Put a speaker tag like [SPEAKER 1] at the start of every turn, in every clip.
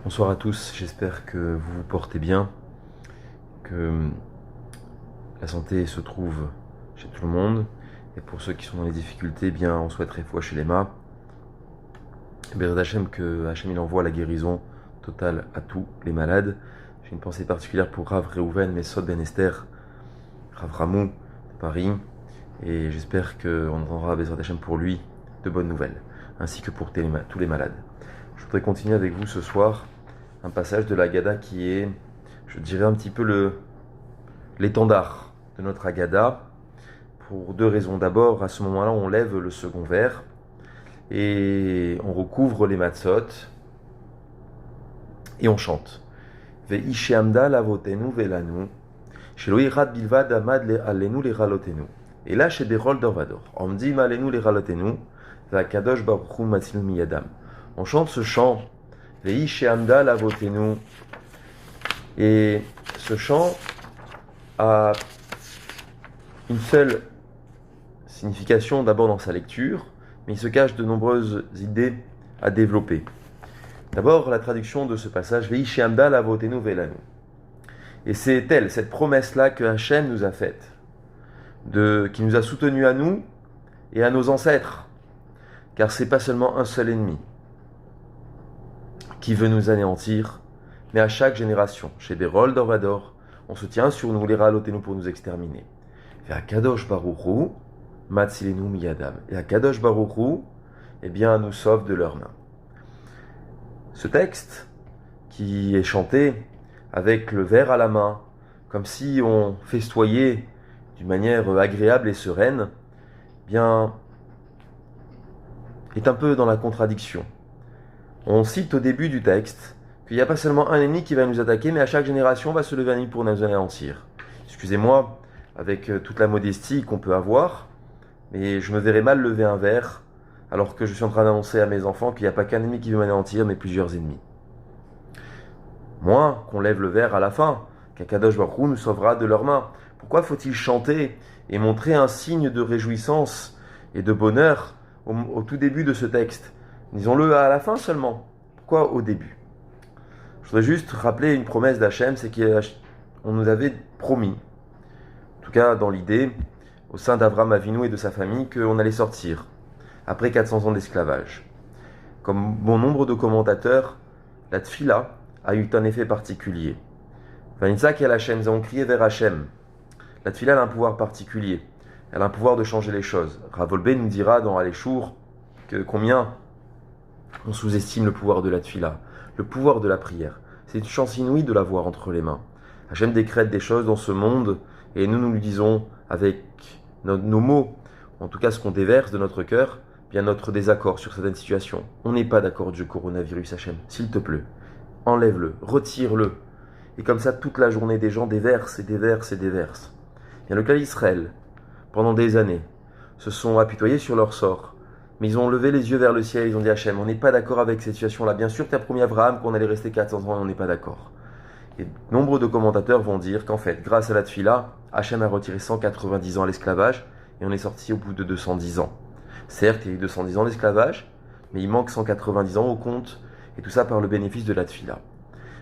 [SPEAKER 1] Bonsoir à tous, j'espère que vous vous portez bien, que la santé se trouve chez tout le monde. Et pour ceux qui sont dans les difficultés, eh bien, on souhaiterait foi chez les mâts. Béred Hachem, que Hachem il envoie la guérison totale à tous les malades. J'ai une pensée particulière pour Rav Reuven Mesod Ben Esther, Rav Ramou de Paris. Et j'espère qu'on entendra Béred Hachem pour lui de bonnes nouvelles, ainsi que pour tous les malades. Je voudrais continuer avec vous ce soir un passage de la Haggadah qui est, je dirais, un petit peu l'étendard de notre Haggadah, pour deux raisons. D'abord, à ce moment-là, on lève le second verre et on recouvre les matzot et on chante. Ve'ishe amda lavotenu velanu, shelo irad bilvad amad alenu leralotenu. Et là, chez Berol Dorvador, Amdim alenu leralotenu, ve'akadosh baruch hu matzilnu miyadam. On chante ce chant, Ve'ishe amda lavotenu, et ce chant a une seule signification d'abord dans sa lecture, mais il se cache de nombreuses idées à développer. D'abord, la traduction de ce passage, Ve'ishe amda lavotenu velanu. Et c'est elle, cette promesse-là que Hachem nous a faite, qui nous a soutenus à nous et à nos ancêtres, car c'est pas seulement un seul ennemi qui veut nous anéantir, mais à chaque génération, chez Berol Dorvador, on se tient sur nous, les ralotez-nous pour nous exterminer. Et à Kadosh Baruch Hu, Matzilenu Miyadam. Et à Kadosh Baruch Hu, eh bien, nous sauve de leurs mains. Ce texte, qui est chanté avec le verre à la main, comme si on festoyait d'une manière agréable et sereine, eh bien, est un peu dans la contradiction. On cite au début du texte qu'il n'y a pas seulement un ennemi qui va nous attaquer, mais à chaque génération va se lever un ennemi pour nous anéantir. Excusez-moi, avec toute la modestie qu'on peut avoir, mais je me verrais mal lever un verre alors que je suis en train d'annoncer à mes enfants qu'il n'y a pas qu'un ennemi qui veut m'anéantir, mais plusieurs ennemis. Moins qu'on lève le verre à la fin, qu'Akadosh Baruch Hu nous sauvera de leurs mains. Pourquoi faut-il chanter et montrer un signe de réjouissance et de bonheur au tout début de ce texte? Disons-le à la fin seulement. Pourquoi au début? Je voudrais juste rappeler une promesse d'Hachem, c'est qu'on nous avait promis, en tout cas dans l'idée, au sein d'Avram Avinu et de sa famille, qu'on allait sortir, après 400 ans d'esclavage. Comme bon nombre de commentateurs, la tfila a eu un effet particulier. Vanitza el Hachem, nous avons crié vers Hachem. La tfila a un pouvoir particulier, elle a un pouvoir de changer les choses. Rav Wolbe nous dira dans Aléchour que combien on sous-estime le pouvoir de la tfila, le pouvoir de la prière. C'est une chance inouïe de l'avoir entre les mains. Hachem décrète des choses dans ce monde et nous lui disons avec nos mots, en tout cas ce qu'on déverse de notre cœur, bien notre désaccord sur certaines situations. On n'est pas d'accord du coronavirus, Hachem, s'il te plaît. Enlève-le, retire-le. Et comme ça, toute la journée, des gens déversent et déversent et déversent. Bien, le cas d'Israël, pendant des années, se sont apitoyés sur leur sort. Mais ils ont levé les yeux vers le ciel, ils ont dit Hachem, on n'est pas d'accord avec cette situation-là. Bien sûr, tu as promis à Abraham qu'on allait rester 400 ans et on n'est pas d'accord. Et nombre de commentateurs vont dire qu'en fait, grâce à la tfila, Hachem a retiré 190 ans à l'esclavage et on est sorti au bout de 210 ans. Certes, il y a eu 210 ans d'esclavage, mais il manque 190 ans au compte, et tout ça par le bénéfice de la tfila.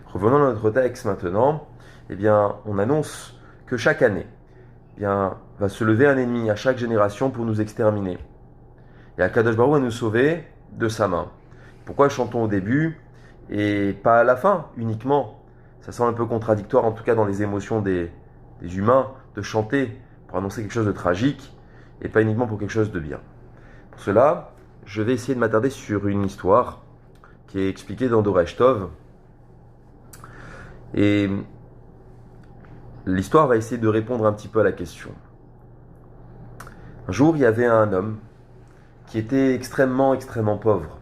[SPEAKER 1] Revenons à notre texte maintenant. Eh bien, on annonce que chaque année, eh bien, va se lever un ennemi à chaque génération pour nous exterminer. Et Akadosh Baruch Hu va nous sauver de sa main. Pourquoi chantons au début et pas à la fin uniquement? Ça semble un peu contradictoire, en tout cas dans les émotions des humains, de chanter pour annoncer quelque chose de tragique et pas uniquement pour quelque chose de bien. Pour cela, je vais essayer de m'attarder sur une histoire qui est expliquée dans Doresh Tov. Et l'histoire va essayer de répondre un petit peu à la question. Un jour, il y avait un homme qui était extrêmement pauvre.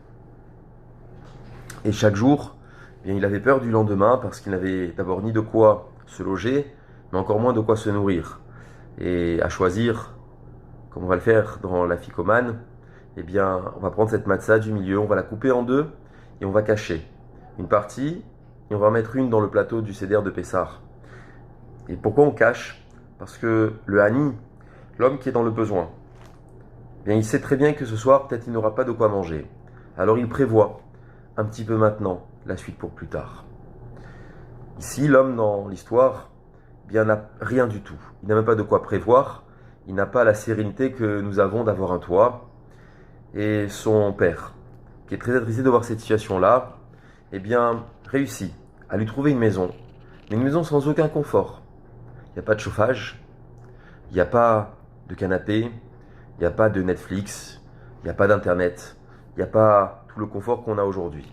[SPEAKER 1] Et chaque jour, eh bien, il avait peur du lendemain parce qu'il n'avait d'abord ni de quoi se loger, mais encore moins de quoi se nourrir. Et à choisir, comme on va le faire dans la ficomane, eh bien, on va prendre cette matzah du milieu, on va la couper en deux et on va cacher une partie et on va mettre une dans le plateau du seder de Pessah. Et pourquoi on cache? Parce que le hani, l'homme qui est dans le besoin, bien, il sait très bien que ce soir, peut-être il n'aura pas de quoi manger. Alors il prévoit un petit peu maintenant la suite pour plus tard. Ici, l'homme dans l'histoire, n'a rien du tout. Il n'a même pas de quoi prévoir. Il n'a pas la sérénité que nous avons d'avoir un toit. Et son père, qui est très attristé de voir cette situation-là, réussit à lui trouver une maison. Mais une maison sans aucun confort. Il n'y a pas de chauffage, il n'y a pas de canapé, il n'y a pas de Netflix, il n'y a pas d'internet, il n'y a pas tout le confort qu'on a aujourd'hui.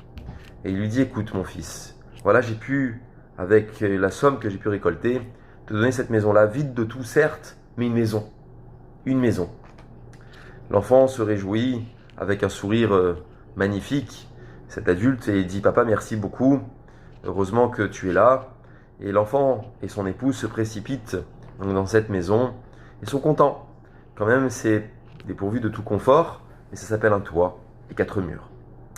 [SPEAKER 1] Et il lui dit, écoute mon fils, voilà j'ai pu, avec la somme que j'ai pu récolter, te donner cette maison-là, vide de tout certes, mais une maison. Une maison. L'enfant se réjouit avec un sourire magnifique, cet adulte, et il dit, papa merci beaucoup, heureusement que tu es là. Et l'enfant et son épouse se précipitent donc dans cette maison et sont contents. Quand même, c'est dépourvu de tout confort, mais ça s'appelle un toit et 4 murs.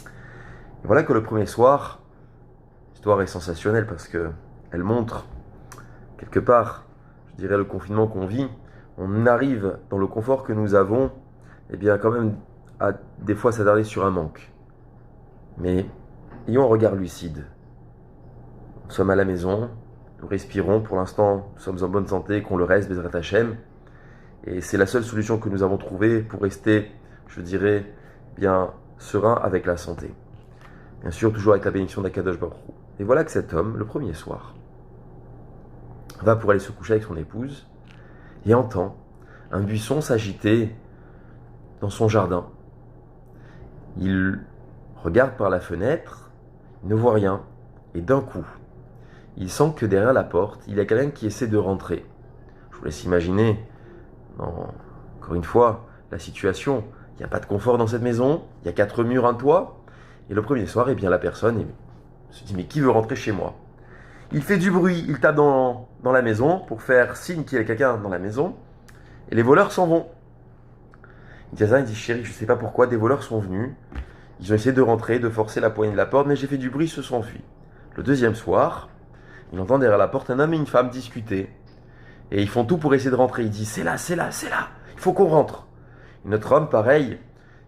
[SPEAKER 1] Et voilà que le premier soir, l'histoire est sensationnelle parce qu'elle montre quelque part, je dirais, le confinement qu'on vit. On arrive dans le confort que nous avons, quand même, à des fois s'attarder sur un manque. Mais ayons un regard lucide. Nous sommes à la maison, nous respirons, pour l'instant nous sommes en bonne santé, qu'on le reste, Bezrat Hashem. Et c'est la seule solution que nous avons trouvée pour rester, je dirais, serein avec la santé. Bien sûr, toujours avec la bénédiction d'Akadosh Baruch Hu. Et voilà que cet homme, le premier soir, va pour aller se coucher avec son épouse et entend un buisson s'agiter dans son jardin. Il regarde par la fenêtre, il ne voit rien, et d'un coup, il sent que derrière la porte, il y a quelqu'un qui essaie de rentrer. Je vous laisse imaginer, encore une fois, la situation. Il n'y a pas de confort dans cette maison, il y a 4 murs, un toit. Et le premier soir, la personne se dit, mais qui veut rentrer chez moi? Il fait du bruit, il tape dans la maison pour faire signe qu'il y a quelqu'un dans la maison. Et les voleurs s'en vont. Il dit, chérie, je ne sais pas pourquoi, des voleurs sont venus. Ils ont essayé de rentrer, de forcer la poignée de la porte, mais j'ai fait du bruit, ils se sont enfuis. Le deuxième soir, il entend derrière la porte un homme et une femme discuter. Et ils font tout pour essayer de rentrer. Il dit, c'est là, il faut qu'on rentre. Et notre homme, pareil,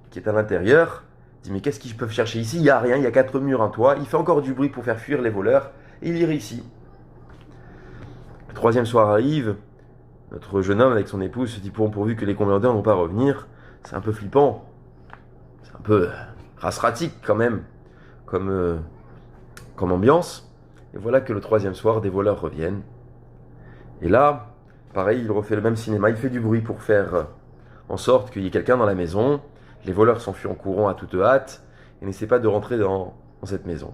[SPEAKER 1] qui est à l'intérieur, dit, mais qu'est-ce qu'ils peuvent chercher ici? Il n'y a rien, il y a 4 murs, un toit. Il fait encore du bruit pour faire fuir les voleurs. Et il y réussit. Le troisième soir arrive. Notre jeune homme avec son épouse se dit, pourvu que les commandeurs n'ont pas à revenir. C'est un peu flippant. C'est un peu rasratique quand même, comme ambiance. Et voilà que le troisième soir, des voleurs reviennent. Et là, pareil, il refait le même cinéma. Il fait du bruit pour faire en sorte qu'il y ait quelqu'un dans la maison. Les voleurs s'enfuient en courant à toute hâte et n'essaient pas de rentrer dans cette maison.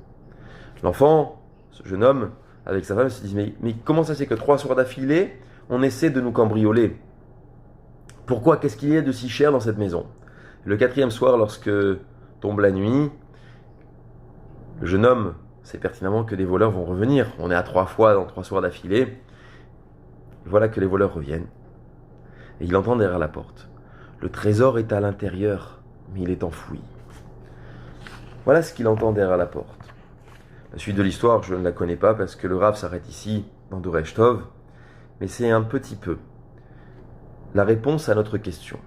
[SPEAKER 1] L'enfant, ce jeune homme, avec sa femme, se dit, mais comment ça c'est que 3 soirs d'affilée, on essaie de nous cambrioler? Pourquoi? Qu'est-ce qu'il y a de si cher dans cette maison? Le 4e soir, lorsque tombe la nuit, le jeune homme sait pertinemment que les voleurs vont revenir. On est à 3 fois dans 3 soirs d'affilée. Et voilà que les voleurs reviennent. Et il entend derrière la porte, le trésor est à l'intérieur, mais il est enfoui. Voilà ce qu'il entend derrière la porte. La suite de l'histoire, je ne la connais pas parce que le Rav s'arrête ici dans Doresh Tov, mais c'est un petit peu la réponse à notre question.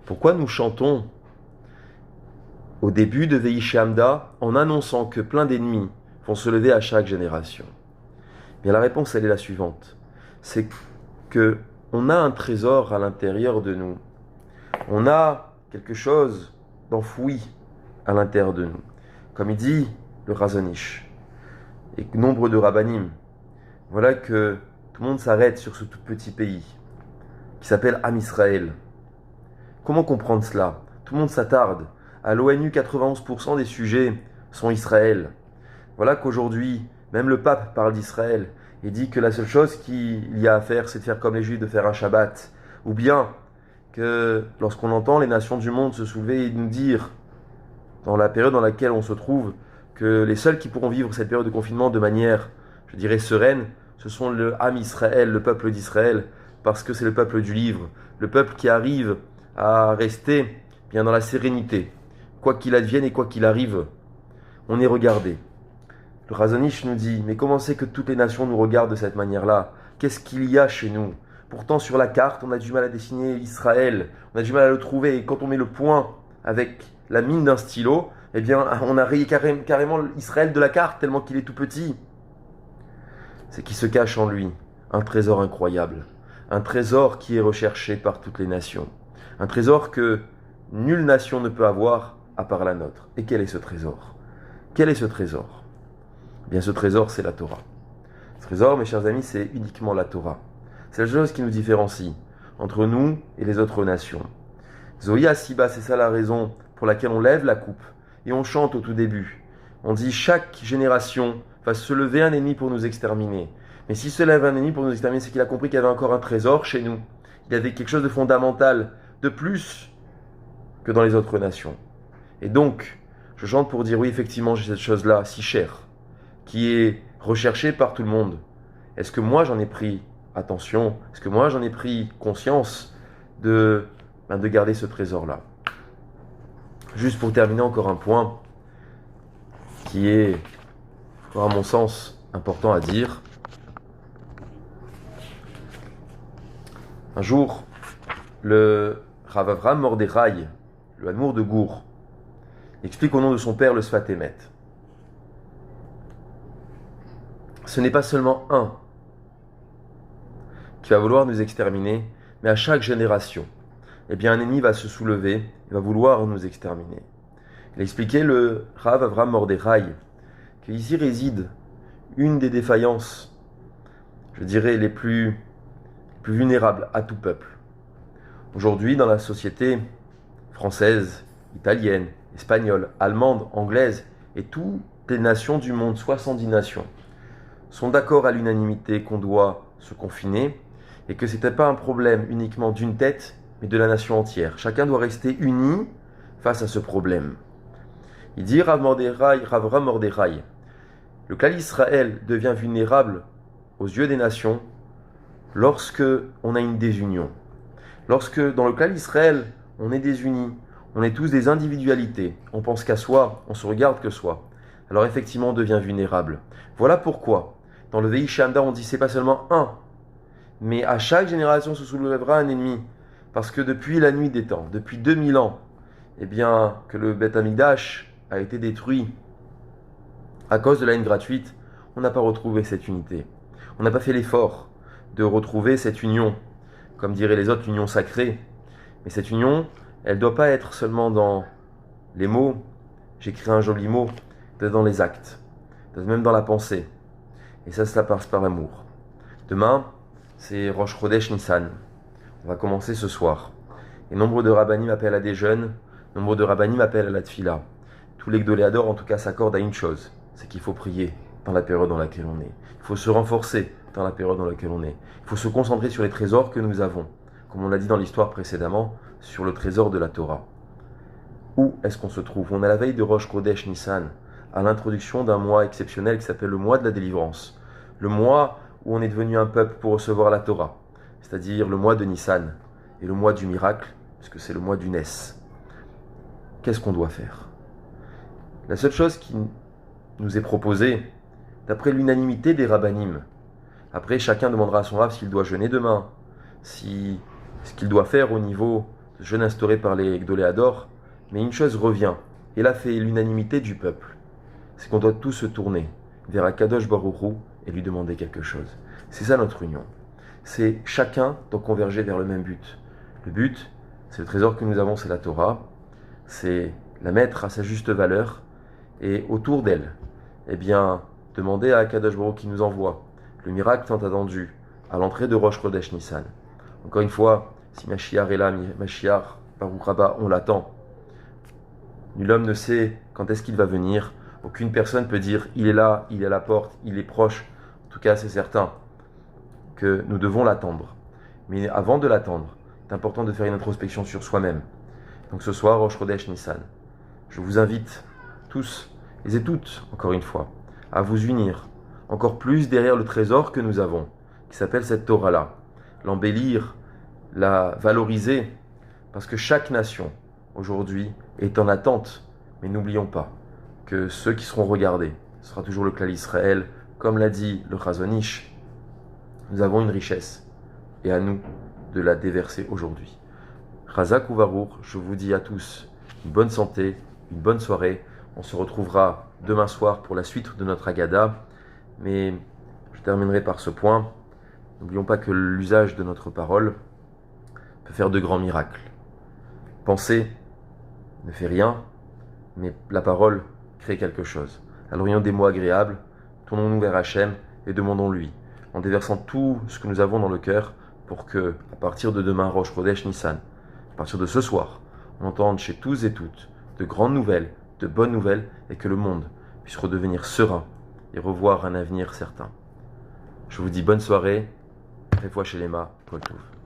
[SPEAKER 1] Pourquoi nous chantons au début de Veishamda en annonçant que plein d'ennemis vont se lever à chaque génération? Bien, la réponse, elle est la suivante. C'est que on a un trésor à l'intérieur de nous. On a quelque chose d'enfoui à l'intérieur de nous. Comme il dit le Razonish et nombre de rabbanim, voilà que tout le monde s'arrête sur ce tout petit pays qui s'appelle Am Israël. Comment comprendre cela? Tout le monde s'attarde. À l'ONU, 91% des sujets sont Israël. Voilà qu'aujourd'hui, même le pape parle d'Israël et dit que la seule chose qu'il y a à faire, c'est de faire comme les Juifs, de faire un Shabbat. Ou bien que lorsqu'on entend les nations du monde se soulever et nous dire, dans la période dans laquelle on se trouve, que les seuls qui pourront vivre cette période de confinement de manière, je dirais, sereine, ce sont le Am Israël, le peuple d'Israël, parce que c'est le peuple du livre, le peuple qui arrive à rester bien dans la sérénité. Quoi qu'il advienne et quoi qu'il arrive, on est regardé. Le Razonish nous dit, mais comment c'est que toutes les nations nous regardent de cette manière-là? Qu'est-ce qu'il y a chez nous? Pourtant, sur la carte, on a du mal à dessiner Israël, on a du mal à le trouver, et quand on met le point avec la mine d'un stylo, eh bien, on a rayé carrément Israël de la carte tellement qu'il est tout petit. C'est qu'il se cache en lui un trésor incroyable, un trésor qui est recherché par toutes les nations, un trésor que nulle nation ne peut avoir à part la nôtre. Et quel est ce trésor? Quel est ce trésor? Eh bien, ce trésor, c'est la Torah. Ce trésor, mes chers amis, c'est uniquement la Torah. C'est la chose qui nous différencie entre nous et les autres nations. Zoïa Siba, c'est ça la raison pour laquelle on lève la coupe et on chante au tout début. On dit chaque génération va se lever un ennemi pour nous exterminer. Mais s'il se lève un ennemi pour nous exterminer, c'est qu'il a compris qu'il y avait encore un trésor chez nous. Il y avait quelque chose de fondamental, de plus que dans les autres nations. Et donc, je chante pour dire oui, effectivement, j'ai cette chose-là si chère, qui est recherchée par tout le monde. Est-ce que moi j'en ai pris attention? Est-ce que moi j'en ai pris conscience de garder ce trésor-là? Juste pour terminer, encore un point qui est, à mon sens, important à dire. Un jour, le Rav Avraham Mordechai, le Admour de Gour, explique au nom de son père le Sfat Emet. Ce n'est pas seulement un qui va vouloir nous exterminer, mais à chaque génération, eh bien un ennemi va se soulever et va vouloir nous exterminer. Il a expliqué, le Rav Avraham Mordechai, qu'ici réside une des défaillances, je dirais, les plus vulnérables à tout peuple. Aujourd'hui, dans la société française, italienne, espagnole, allemande, anglaise et toutes les nations du monde, 70 nations, sont d'accord à l'unanimité qu'on doit se confiner et que ce n'était pas un problème uniquement d'une tête, mais de la nation entière. Chacun doit rester uni face à ce problème. Il dit Rav Avraham Mordechai, le clan Israël devient vulnérable aux yeux des nations lorsque on a une désunion. Lorsque dans le clan Israël, on est désunis, on est tous des individualités, on pense qu'à soi, on se regarde que soi. Alors effectivement, on devient vulnérable. Voilà pourquoi, dans le Vehi Shamda, on dit c'est pas seulement un, mais à chaque génération se soulèvera un ennemi. Parce que depuis la nuit des temps, depuis 2000 ans, eh bien, que le Beth Amikdash a été détruit à cause de la haine gratuite, on n'a pas retrouvé cette unité. On n'a pas fait l'effort de retrouver cette union, comme diraient les autres, l'union sacrée. Mais cette union, elle ne doit pas être seulement dans les mots, j'écris un joli mot, peut-être dans les actes, peut-être même dans la pensée. Et ça passe par l'amour. Demain, c'est Rosh Chodesh Nissan. On va commencer ce soir. Et nombre de rabbanim appellent à des jeûnes, nombre de rabbanim appellent à la tfila. Tous les gdoléadors, en tout cas, s'accordent à une chose, c'est qu'il faut prier dans la période dans laquelle on est. Il faut se renforcer dans la période dans laquelle on est. Il faut se concentrer sur les trésors que nous avons. Comme on l'a dit dans l'histoire précédemment, sur le trésor de la Torah. Où est-ce qu'on se trouve? On est à la veille de Rosh Chodesh Nissan, à l'introduction d'un mois exceptionnel qui s'appelle le mois de la délivrance. Le mois où on est devenu un peuple pour recevoir la Torah, c'est-à-dire le mois de Nissan, et le mois du miracle, puisque c'est le mois du Ness. Qu'est-ce qu'on doit faire? La seule chose qui nous est proposée, d'après l'unanimité des rabbanim, après chacun demandera à son rab s'il doit jeûner demain, ce qu'il doit faire au niveau de jeûne instauré par les gdoléadors, mais une chose revient, et là fait l'unanimité du peuple, c'est qu'on doit tous se tourner vers Akadosh Baruch Hu et lui demander quelque chose. C'est ça notre union. C'est chacun doit converger vers le même but. Le but, c'est le trésor que nous avons, c'est la Torah, c'est la mettre à sa juste valeur, et autour d'elle, eh bien, demander à Akadosh Baruch Hu qui nous envoie le miracle tant attendu à l'entrée de Rosh Chodesh Nissan. Encore une fois, si Mashiach est là, Mashiach, Baruch Rabba, on l'attend. Nul homme ne sait quand est-ce qu'il va venir. Aucune personne peut dire il est là, il est à la porte, il est proche. En tout cas, c'est certain que nous devons l'attendre. Mais avant de l'attendre, c'est important de faire une introspection sur soi-même. Donc ce soir, Rosh Chodesh Nissan, je vous invite tous et toutes, encore une fois, à vous unir encore plus derrière le trésor que nous avons, qui s'appelle cette Torah-là. L'embellir, la valoriser, parce que chaque nation, aujourd'hui, est en attente. Mais n'oublions pas que ceux qui seront regardés, ce sera toujours le clan Israël, comme l'a dit le Chazon Ish. Nous avons une richesse, et à nous de la déverser aujourd'hui. Chazak ou Baruch, je vous dis à tous une bonne santé, une bonne soirée. On se retrouvera demain soir pour la suite de notre Haggadah. Mais je terminerai par ce point. N'oublions pas que l'usage de notre parole peut faire de grands miracles. Penser ne fait rien, mais la parole crée quelque chose. Alors ayons des mots agréables, tournons-nous vers Hachem et demandons-lui, en déversant tout ce que nous avons dans le cœur, pour que, à partir de demain, Rosh Chodesh Nissan, à partir de ce soir, on entende chez tous et toutes de grandes nouvelles, de bonnes nouvelles, et que le monde puisse redevenir serein et revoir un avenir certain. Je vous dis bonne soirée, Refoua Shelema, Kol Tov.